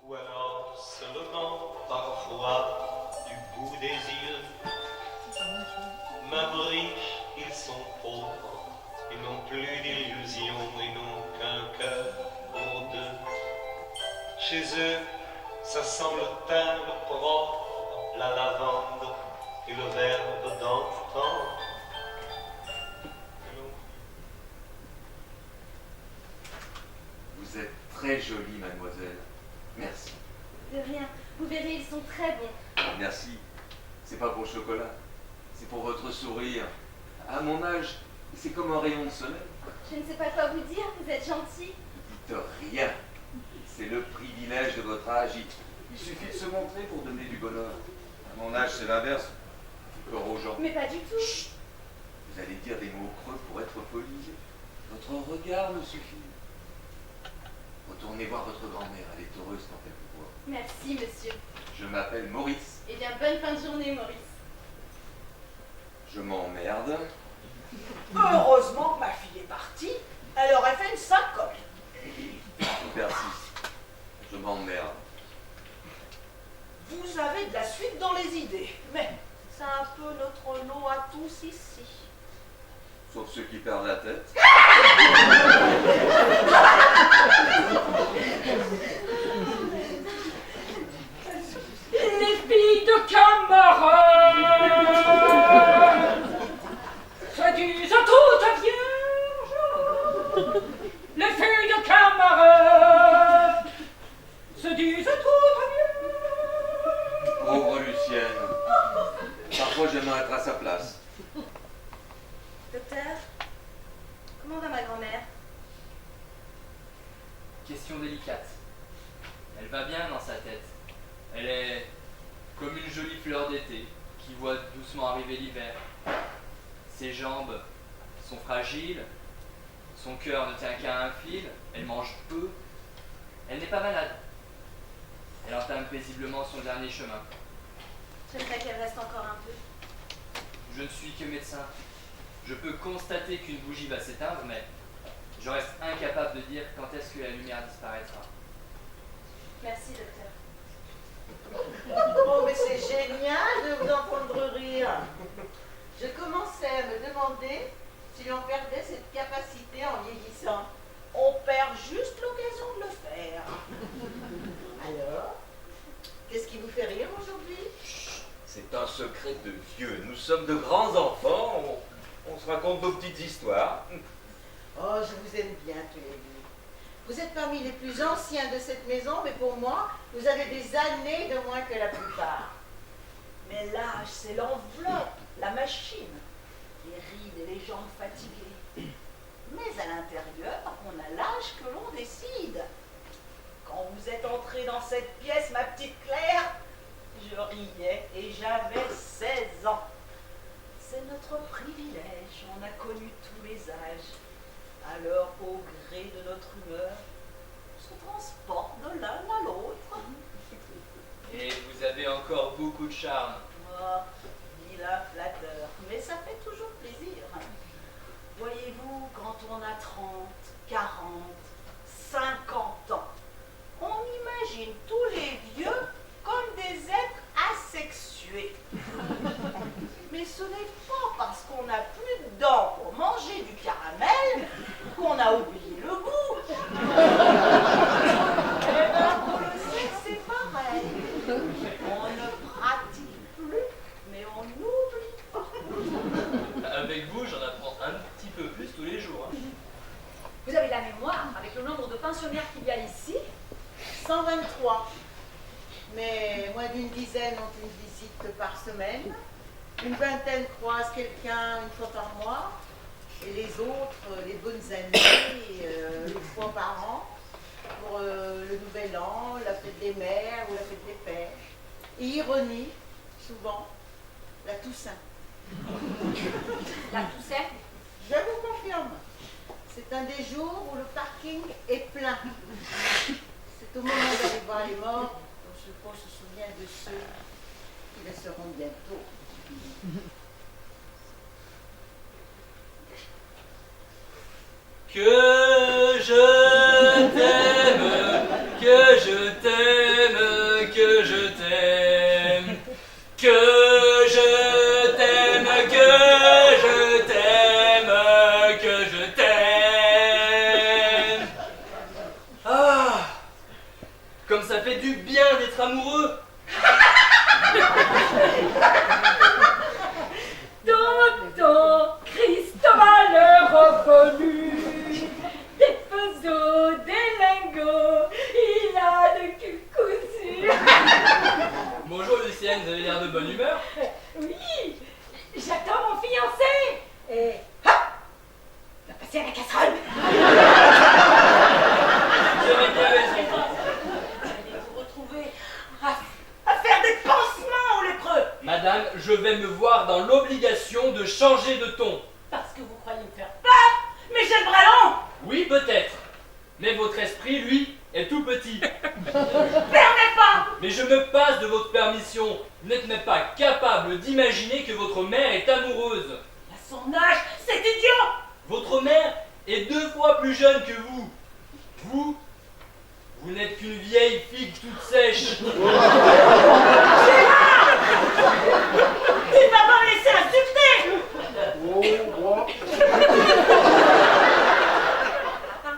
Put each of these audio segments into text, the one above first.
Ou alors seulement parfois du bout des yeux. Même riches, ils sont pauvres, ils n'ont plus d'illusions, ils n'ont qu'un cœur pour deux. Chez eux, ça sent le thym, le propre, la lavande et le verbe d'antan. Vous êtes très jolie, mademoiselle. Merci. De rien. Vous verrez, ils sont très bons. Merci. C'est pas pour le chocolat. C'est pour votre sourire. À mon âge, c'est comme un rayon de soleil. Je ne sais pas quoi vous dire, vous êtes gentil. Ne dites rien. C'est le privilège de votre âge. Il suffit de se montrer pour donner du bonheur. À mon âge, c'est l'inverse. J'ai peur aux gens. Mais pas du tout. Chut. Vous allez dire des mots creux pour être poli. Votre regard me suffit. Retournez voir votre grand-mère. Elle est heureuse quand elle vous voit. Merci, monsieur. Je m'appelle Maurice. Eh bien, bonne fin de journée, Maurice. Je m'emmerde. Heureusement que ma fille est partie. Elle aurait fait une sacoche. Je persiste. Je m'emmerde. Vous avez de la suite dans les idées. Mais c'est un peu notre lot à tous ici. Sauf ceux qui perdent la tête. Les filles de camarades se disent toutes vierges. Les filles de camarades se disent toutes vierges. Pauvre Lucienne. Parfois j'aimerais être à sa place. Docteur, comment va ma grand-mère? Question délicate. Elle va bien dans sa tête. Elle est comme une jolie fleur d'été qui voit doucement arriver l'hiver. Ses jambes sont fragiles, son cœur ne tient qu'à un fil, elle mange peu. Elle n'est pas malade. Elle entame paisiblement son dernier chemin. J'aimerais qu'elle reste encore un peu. Je ne suis que médecin. Je peux constater qu'une bougie va s'éteindre, mais je reste incapable de dire quand est-ce que la lumière disparaîtra. Merci, docteur. Oh, mais c'est génial de vous entendre rire. Je commençais à me demander si l'on perdait cette capacité en vieillissant. On perd juste l'occasion de le faire. Alors, qu'est-ce qui vous fait rire aujourd'hui? C'est un secret de vieux. Nous sommes de grands enfants. On se raconte nos petites histoires. Oh, je vous aime bien tous les deux. Vous êtes parmi les plus anciens de cette maison, mais pour moi, vous avez des années de moins que la plupart. Mais l'âge, c'est l'enveloppe, la machine, les rides et les jambes fatiguées. Mais à l'intérieur, on a l'âge que l'on décide. Quand vous êtes entrée dans cette pièce, ma petite Claire, je riais et j'avais 16 ans. C'est notre privilège, on a connu tous les âges. Alors, au gré de notre humeur, on se transporte de l'un à l'autre. Et vous avez encore beaucoup de charme. Oh, vilain flatteur, mais ça fait toujours plaisir. Voyez-vous, quand on a 30, 40, 50 ans, on imagine tous les vieux comme des êtres asexués. Mais ce n'est pas parce qu'on n'a plus de dents pour manger du caramel qu'on a oublié le goût. Eh bien, pour le sexe, c'est pareil. On ne pratique plus, mais on n'oublie pas. Avec vous, j'en apprends un petit peu plus tous les jours. Vous avez la mémoire avec le nombre de pensionnaires qu'il y a ici? 123. Mais moins d'une dizaine ont une visite par semaine. Une vingtaine croisent quelqu'un une fois par mois. Et les autres, les bonnes années, une fois par an, pour le nouvel an, la fête des mères ou la fête des pères. Et ironie, souvent, la Toussaint. La Toussaint? Je vous confirme, c'est un des jours où le parking est plein. C'est au moment d'aller voir les morts qu'on se souvient de ceux qui le seront bientôt. Que je t'aime, que je t'aime. être amoureux. Tonton Cristobal est revenu, des fuseaux, des lingots, il a de cul cousu. Bonjour Lucienne, vous avez l'air de bonne humeur. Oui, j'attends mon fiancé. Et hop, il va passer à la casserole. Vous avez bien raison. Vous allez vous retrouver à faire des pansements aux lépreux. Madame, je vais me voir dans l'obligation de changer de ton. Parce que vous croyez me faire peur. Mais j'ai le bras long. Oui, peut-être. Mais votre esprit, lui, est tout petit. Permets pas. Mais je me passe de votre permission. Vous n'êtes même pas capable d'imaginer que votre mère est amoureuse. À son âge, c'est idiot. Votre mère est 2 fois plus jeune que vous. Vous n'êtes qu'une vieille figue toute sèche. Tu vas pas me laisser insulter. Papa,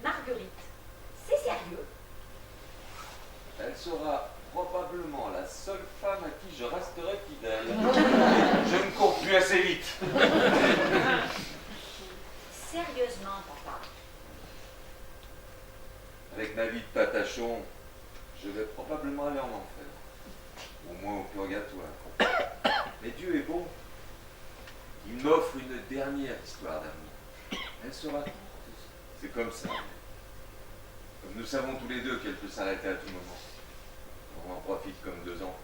Marguerite, c'est sérieux? Elle sera probablement la seule femme à qui je resterai fidèle. Je ne cours plus assez vite. Sérieusement, papa. Avec ma vie de patachon, je vais probablement aller en enfer. Au moins au purgatoire. Mais Dieu est bon. Il m'offre une dernière histoire d'amour. Elle sera courte. C'est comme ça. Comme nous savons tous les deux qu'elle peut s'arrêter à tout moment. On en profite comme 2 ans.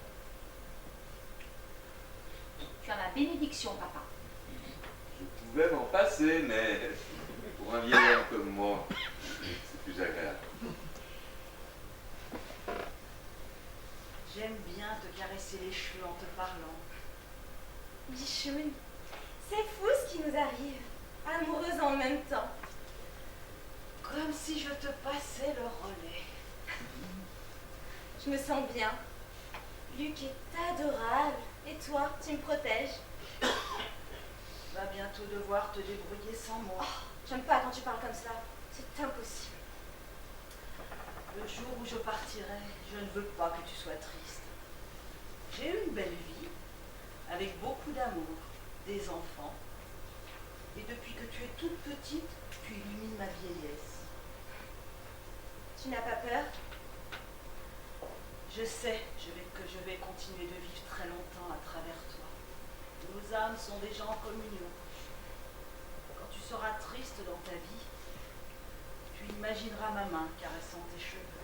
Tu as ma bénédiction, papa. Je pouvais m'en passer, mais pour un vieil homme comme moi, c'est plus agréable. J'aime bien te caresser les cheveux en te parlant. Bichoune, c'est fou ce qui nous arrive. Amoureuses en même temps. Comme si je te passais le relais. Je me sens bien. Luc est adorable. Et toi, tu me protèges. Tu vas bientôt devoir te débrouiller sans moi. J'aime pas quand tu parles comme ça. C'est impossible. Le jour où je partirai, je ne veux pas que tu sois triste. J'ai eu une belle vie, avec beaucoup d'amour, des enfants. Et depuis que tu es toute petite, tu illumines ma vieillesse. Tu n'as pas peur? Je sais que je vais continuer de vivre très longtemps à travers toi. Nos âmes sont déjà en communion. Quand tu seras triste dans ta vie, tu imagineras ma main caressant tes cheveux.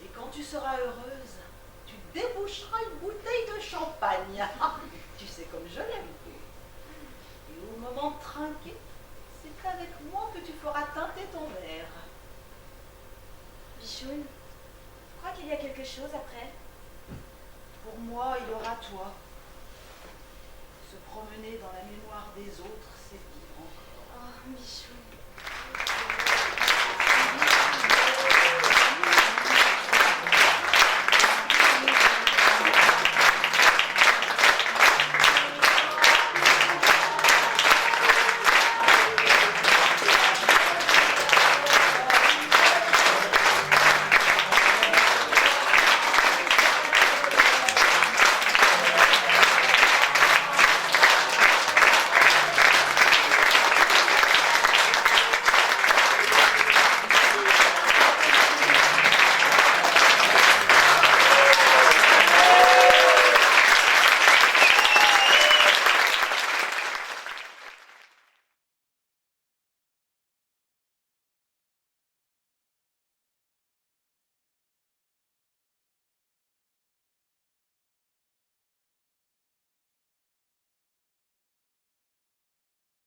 Et quand tu seras heureuse, tu déboucheras une bouteille de champagne. Tu sais comme je l'aime. Et au moment de trinquer, c'est avec moi que tu feras teinter ton verre. Bichoune, tu crois qu'il y a quelque chose après? Pour moi, il y aura toi. Se promener dans la mémoire des autres, c'est vivre encore. Oh, Bichoune.